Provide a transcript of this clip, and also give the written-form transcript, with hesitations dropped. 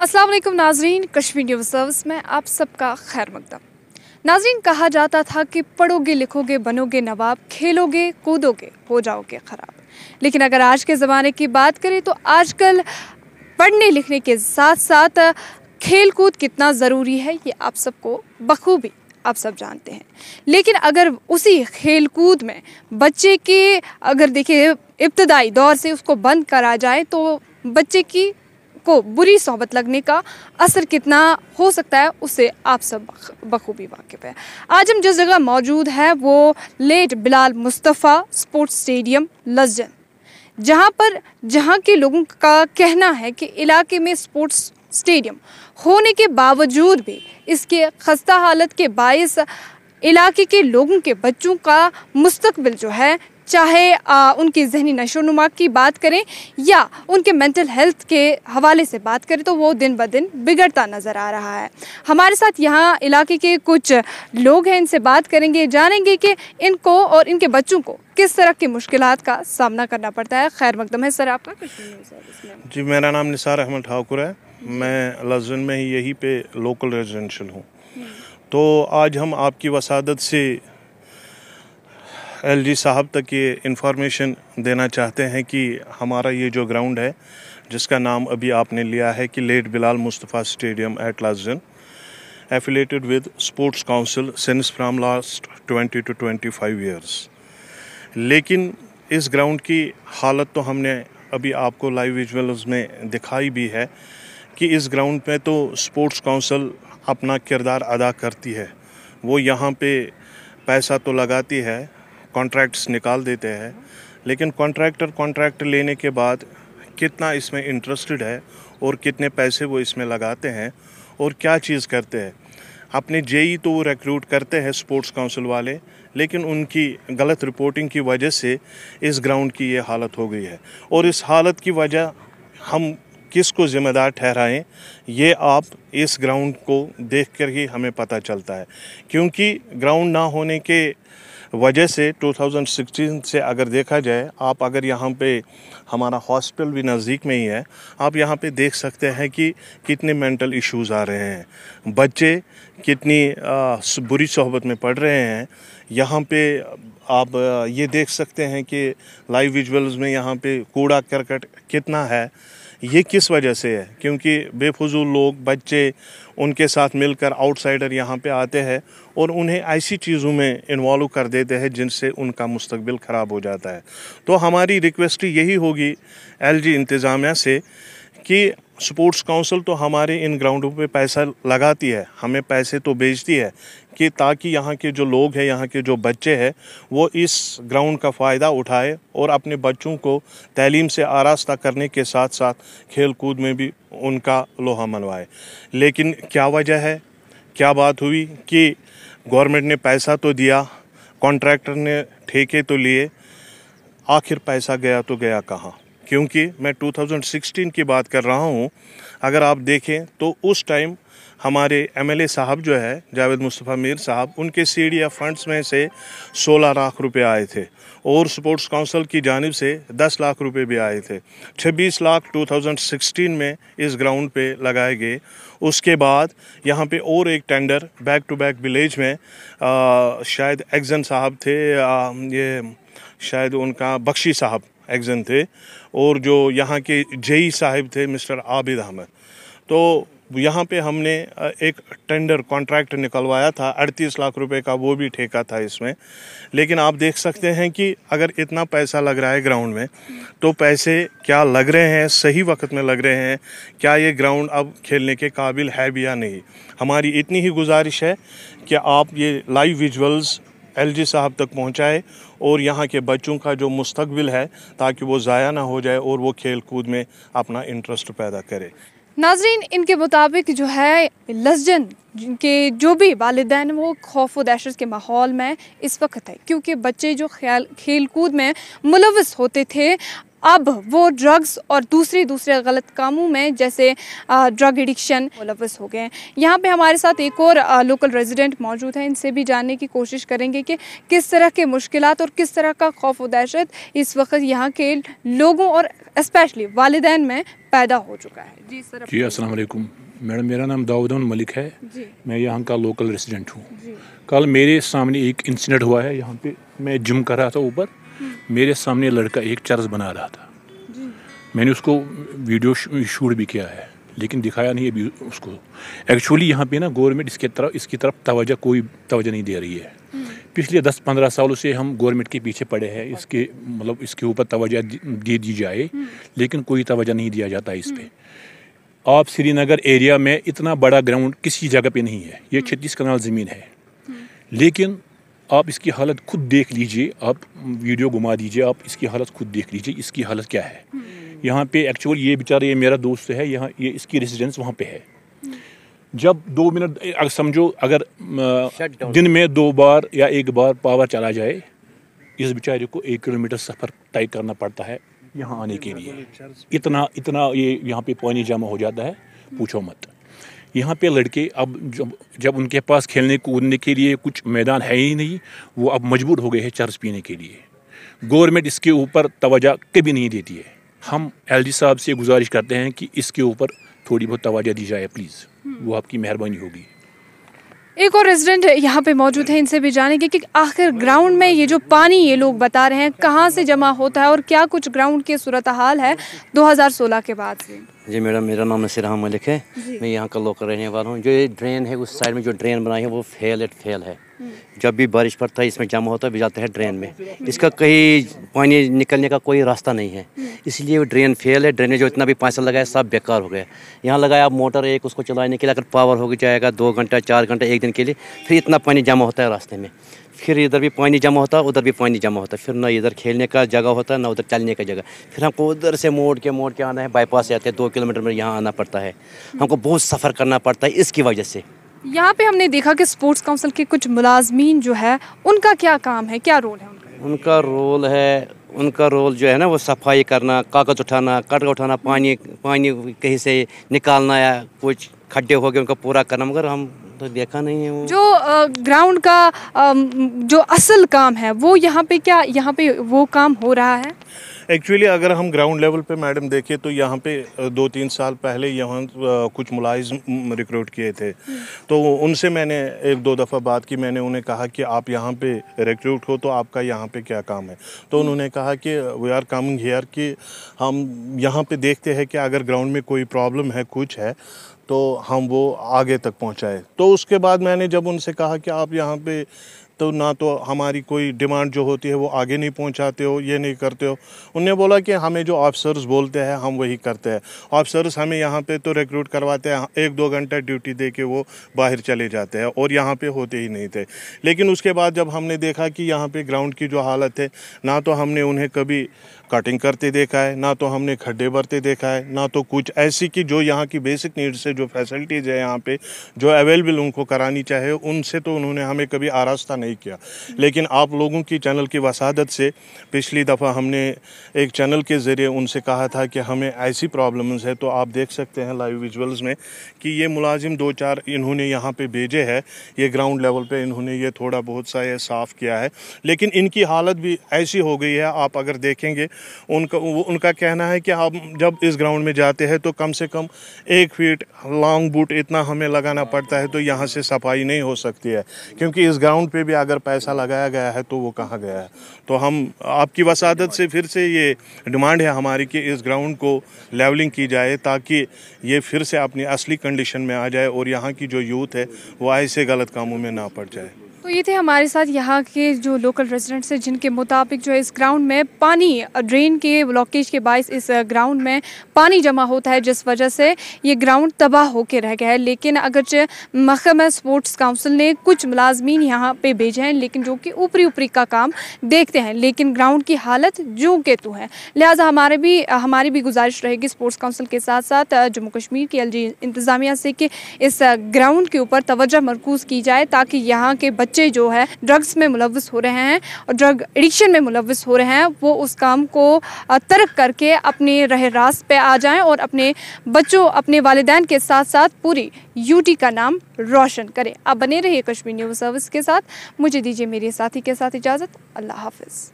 अस्सलाम वालेकुम नाजरीन, कश्मीर न्यूज़ सर्विस में आप सबका खैर मकदम। नाजरीन, कहा जाता था कि पढ़ोगे लिखोगे बनोगे नवाब, खेलोगे कूदोगे हो जाओगे ख़राब। लेकिन अगर आज के ज़माने की बात करें तो आजकल पढ़ने लिखने के साथ साथ खेल कूद कितना ज़रूरी है ये आप सबको बखूबी आप सब जानते हैं। लेकिन अगर उसी खेल कूद में बच्चे के अगर देखिए इब्तदाई दौर से उसको बंद करा जाए तो बच्चे की को बुरी सोबत लगने का असर कितना हो सकता है उससे आप सब बखूबी वाकिफ़ है। आज हम जिस जगह मौजूद हैं वो late Bilal Mustafa sports stadium Lajan, जहां के लोगों का कहना है कि इलाके में स्पोर्ट्स स्टेडियम होने के बावजूद भी इसके खस्ता हालत के बायस इलाके के लोगों के बच्चों का मुस्तकबिल जो है, चाहे उनकी जहनी नशोनुमा की बात करें या उनके मेंटल हेल्थ के हवाले से बात करें तो वो दिन ब दिन बिगड़ता नज़र आ रहा है। हमारे साथ यहाँ इलाके के कुछ लोग हैं, इनसे बात करेंगे, जानेंगे कि इनको और इनके बच्चों को किस तरह की मुश्किलात का सामना करना पड़ता है। खैर मकदम है सर आपका। जी, मेरा नाम निसार अहमद ठाकुर है। मैं लजन में ही यहीं पे लोकल रेजिडेंशियल हूँ। तो आज हम आपकी वसादत से एलजी साहब तक ये इंफॉर्मेशन देना चाहते हैं कि हमारा ये जो ग्राउंड है जिसका नाम अभी आपने लिया है कि late Bilal Mustafa stadium at Lajan, affiliated with sports council since from last 20 to 25 years. लेकिन इस ग्राउंड की हालत तो हमने अभी आपको लाइव विजुअल्स में दिखाई भी है कि इस ग्राउंड पे तो स्पोर्ट्स काउंसिल अपना किरदार अदा करती है। वो यहाँ पे पैसा तो लगाती है, कॉन्ट्रैक्ट्स निकाल देते हैं, लेकिन कॉन्ट्रैक्ट लेने के बाद कितना इसमें इंटरेस्टेड है और कितने पैसे वो इसमें लगाते हैं और क्या चीज़ करते हैं। अपने जेई तो वो रिक्रूट करते हैं स्पोर्ट्स काउंसिल वाले, लेकिन उनकी गलत रिपोर्टिंग की वजह से इस ग्राउंड की ये हालत हो गई है। और इस हालत की वजह हम किसको ज़िम्मेदार ठहराएं, ये आप इस ग्राउंड को देखकर ही हमें पता चलता है। क्योंकि ग्राउंड ना होने के वजह से 2016 से अगर देखा जाए, आप अगर यहाँ पे हमारा हॉस्पिटल भी नज़दीक में ही है, आप यहाँ पे देख सकते हैं कि कितने मेंटल इश्यूज़ आ रहे हैं, बच्चे कितनी बुरी सोहबत में पड़ रहे हैं। यहाँ पे आप ये देख सकते हैं कि लाइव विजुअल्स में यहाँ पे कूड़ा करकट कितना है। ये किस वजह से है? क्योंकि बेफजूल लोग, बच्चे उनके साथ मिलकर आउटसाइडर यहाँ पे आते हैं और उन्हें ऐसी चीज़ों में इन्वॉल्व कर देते हैं जिनसे उनका मुस्तकबिल ख़राब हो जाता है। तो हमारी रिक्वेस्ट यही होगी एलजी इंतज़ामिया से कि स्पोर्ट्स काउंसिल तो हमारे इन ग्राउंडों पे पैसा लगाती है, हमें पैसे तो भेजती है कि ताकि यहाँ के जो लोग हैं, यहाँ के जो बच्चे हैं, वो इस ग्राउंड का फ़ायदा उठाए और अपने बच्चों को तालीम से आरास्ता करने के साथ साथ खेल कूद में भी उनका लोहा मनवाए। लेकिन क्या वजह है, क्या बात हुई कि गवर्नमेंट ने पैसा तो दिया, कॉन्ट्रैक्टर ने ठेके तो लिए, आखिर पैसा गया तो गया कहाँ? क्योंकि मैं 2016 की बात कर रहा हूँ। अगर आप देखें तो उस टाइम हमारे एमएलए साहब जो है जावेद मुस्तफ़ा मीर साहब, उनके सीडीएफ फंड्स में से 16 लाख रुपए आए थे और स्पोर्ट्स काउंसिल की जानिब से 10 लाख रुपए भी आए थे। 26 लाख 2016 में इस ग्राउंड पे लगाए गए। उसके बाद यहाँ पे और एक tender back to back village में शायद एग्जन साहब थे, ये शायद उनका बख्शी साहब एग्जन थे, और जो यहाँ के जेई साहिब थे मिस्टर आबिद अहमद। तो यहाँ पे हमने एक टेंडर कॉन्ट्रैक्ट निकलवाया था 38 लाख रुपए का, वो भी ठेका था इसमें। लेकिन आप देख सकते हैं कि अगर इतना पैसा लग रहा है ग्राउंड में तो पैसे क्या लग रहे हैं, सही वक्त में लग रहे हैं, क्या ये ग्राउंड अब खेलने के काबिल है भी या नहीं। हमारी इतनी ही गुजारिश है कि आप ये लाइव विजुअल्स एलजी साहब तक पहुंचाए और यहाँ के बच्चों का जो मुस्तकबिल है ताकि वो ज़ाया ना हो जाए और वो खेल कूद में अपना इंटरेस्ट पैदा करे। नाजरीन, इनके मुताबिक जो है लजन जिनके जो भी वालिदैन वो खौफ व दहशत के माहौल में इस वक्त है, क्योंकि बच्चे जो खेल कूद में मुलविस होते थे अब वो ड्रग्स और दूसरे गलत कामों में जैसे ड्रग एडिक्शन मुलव्वस हो गए हैं। यहाँ पे हमारे साथ एक और लोकल रेजिडेंट मौजूद है, इनसे भी जानने की कोशिश करेंगे कि किस तरह के मुश्किलात और किस तरह का खौफ और दहशत इस वक्त यहाँ के लोगों और स्पेशली वालिदैन में पैदा हो चुका है। जी सर। जी अस्सलाम वालेकुम मैडम, मेरा नाम दाऊद मलिक है जी। मैं यहाँ का लोकल रेसिडेंट हूँ। कल मेरे सामने एक इंसिडेंट हुआ है। यहाँ पे मैं जिम कर रहा था ऊपर, मेरे सामने लड़का एक चर्च बना रहा था। मैंने उसको वीडियो शूट भी किया है लेकिन दिखाया नहीं अभी उसको। एक्चुअली यहाँ पे ना गवर्नमेंट इसकी तरफ कोई तवज्जो नहीं दे रही है। पिछले 10-15 सालों से हम गवर्नमेंट के पीछे पड़े हैं, इसके ऊपर तवज्जो दे दी जाए, लेकिन कोई तवज्जो नहीं दिया जाता इस पे। आप श्रीनगर एरिया में इतना बड़ा ग्राउंड किसी जगह पे नहीं है, ये 36 कनाल ज़मीन है, लेकिन आप इसकी हालत खुद देख लीजिए, आप वीडियो घुमा दीजिए, आप इसकी हालत खुद देख लीजिए, इसकी हालत क्या है। यहाँ पे एक्चुअल ये बेचारा, ये मेरा दोस्त है, यहाँ ये इसकी रेजिडेंस वहाँ पे है। जब 2 मिनट समझो, अगर दिन में 2 बार या 1 बार पावर चला जाए, इस बेचारे को 1 किलोमीटर सफ़र तय करना पड़ता है यहाँ आने के लिए। इतना ये यहाँ पे पानी जमा हो जाता है, पूछो मत। यहाँ पे लड़के अब जब उनके पास खेलने कूदने के लिए कुछ मैदान है ही नहीं, वो अब मजबूर हो गए हैं चर्च पीने के लिए। गवर्नमेंट इसके ऊपर तवज्जो कभी नहीं देती है। हम एलजी साहब से गुजारिश करते हैं कि इसके ऊपर थोड़ी बहुत तवज्जो दी जाए प्लीज़, वो आपकी मेहरबानी होगी। एक और रेजिडेंट यहाँ पे मौजूद है, इनसे भी जानेंगे कि आखिर ग्राउंड में ये जो पानी ये लोग बता रहे हैं कहाँ से जमा होता है और क्या कुछ ग्राउंड की सूरत हाल है 2016 के बाद से। जी मैडम, मेरा नाम नसीर अहमद मलिक है, मैं यहाँ का लोकल रहने वाला हूँ। जो ये ड्रेन है, उस साइड में जो ड्रेन बनाई है वो फेल है। जब भी बारिश पड़ता है इसमें जमा होता है, भी जाता है ड्रेन में। इसका कहीं पानी निकलने का कोई रास्ता नहीं है, इसलिए वो ड्रेन फेल है। ड्रेनेज जो इतना भी पैसा लगाया सब बेकार हो गया। यहाँ लगाया मोटर एक, उसको चलाने के लिए अगर पावर हो जाएगा 2 घंटा 4 घंटा 1 दिन के लिए, फिर इतना पानी जमा होता है रास्ते में। फिर इधर भी पानी जमा होता है, उधर भी पानी जमा होता है, फिर ना इधर खेलने का जगह होता है ना उधर चलने का जगह। फिर हमको उधर से मोड़ के आना है, बाईपास से आते हैं 2 किलोमीटर में यहाँ आना पड़ता है, हमको बहुत सफ़र करना पड़ता है इसकी वजह से। यहाँ पे हमने देखा कि स्पोर्ट्स काउंसिल के कुछ मुलाजमीन जो है उनका क्या काम है, क्या रोल है उनका रोल जो है ना वो सफाई करना, कागज़ उठाना, कटरा उठाना, पानी कहीं से निकालना या कुछ खड्डे हो गए उनका पूरा करना, मगर हम तो देखा नहीं है वो। जो ग्राउंड का जो असल काम है वो यहाँ पे वो काम हो रहा है। एक्चुअली अगर हम ग्राउंड लेवल पे मैडम देखें तो यहाँ पे 2-3 साल पहले यहाँ कुछ मुलाजिम रिक्रूट किए थे, तो उनसे मैंने 1-2 दफ़ा बात की। मैंने उन्हें कहा कि आप यहाँ पे रिक्रूट हो तो आपका यहाँ पे क्या काम है, तो उन्होंने कहा कि वी आर कमिंग हियर, कि हम यहाँ पे देखते हैं कि अगर ग्राउंड में कोई प्रॉब्लम है, कुछ है, तो हम वो आगे तक पहुँचाए। तो उसके बाद मैंने जब उनसे कहा कि आप यहाँ पे तो ना तो हमारी कोई डिमांड जो होती है वो आगे नहीं पहुंचाते हो, ये नहीं करते हो। उन्होंने बोला कि हमें जो ऑफिसर्स बोलते हैं हम वही करते हैं। ऑफिसर्स हमें यहाँ पे तो रिक्रूट करवाते हैं, 1-2 घंटा ड्यूटी दे के वो बाहर चले जाते हैं और यहाँ पे होते ही नहीं थे। लेकिन उसके बाद जब हमने देखा कि यहाँ पे ग्राउंड की जो हालत है, ना तो हमने उन्हें कभी कटिंग करते देखा है, ना तो हमने खड्डे भरते देखा है, ना तो कुछ ऐसी कि जो यहाँ की बेसिक नीड्स है, जो फैसिलिटीज़ है यहाँ पे जो अवेलेबल उनको करानी चाहे, उनसे तो उन्होंने हमें कभी आरास्ता नहीं किया। लेकिन आप लोगों की चैनल की वसादत से पिछली दफ़ा हमने एक चैनल के ज़रिए उनसे कहा था कि हमें ऐसी प्रॉब्लम्स है, तो आप देख सकते हैं लाइव विजुअल्स में कि ये मुलाजिम 2-4 इन्होंने यहाँ पे भेजे हैं, ये ग्राउंड लेवल पे इन्होंने ये थोड़ा बहुत सा ये साफ़ किया है, लेकिन इनकी हालत भी ऐसी हो गई है। आप अगर देखेंगे उनका कहना है कि हम जब इस ग्राउंड में जाते हैं तो कम से कम 1 फीट लॉन्ग बूट इतना हमें लगाना पड़ता है, तो यहाँ से सफाई नहीं हो सकती है, क्योंकि इस ग्राउंड पे भी अगर पैसा लगाया गया है तो वो कहाँ गया है। तो हम आपकी वसादत से फिर से ये डिमांड है हमारी कि इस ग्राउंड को लेवलिंग की जाए, ताकि ये फिर से अपनी असली कंडीशन में आ जाए और यहाँ की जो यूथ है वो ऐसे गलत कामों में ना पड़ जाए। तो ये थे हमारे साथ यहाँ के जो लोकल रेजिडेंट्स हैं, जिनके मुताबिक जो है इस ग्राउंड में पानी ड्रेन के ब्लॉकेज के बायस इस ग्राउंड में पानी जमा होता है, जिस वजह से ये ग्राउंड तबाह होकर रह गया है। लेकिन अगरचे महकमा स्पोर्ट्स काउंसिल ने कुछ मुलाजमीन यहाँ पे भेजे हैं, लेकिन जो कि ऊपरी का काम देखते हैं, लेकिन ग्राउंड की हालत जो के तो है। लिहाजा हमारी भी गुजारिश रहेगी स्पोर्ट्स काउंसिल के साथ साथ जम्मू कश्मीर की LG इंतज़ामिया से कि इस ग्राउंड के ऊपर तवज्जो मरकूज़ की जाए, ताकि यहाँ के बच्चे जो है ड्रग्स में मुलव्वस हो रहे हैं और ड्रग एडिक्शन में मुलव्वस हो रहे हैं, वो उस काम को तर्क करके अपने रहे रास्त पे आ जाएं और अपने बच्चों, अपने वालिदैन के साथ साथ पूरी यूटी का नाम रोशन करें। आप बने रहिए कश्मीर न्यूज़ सर्विस के साथ। मुझे दीजिए मेरे साथी के साथ इजाज़त। अल्लाह हाफ़िज़।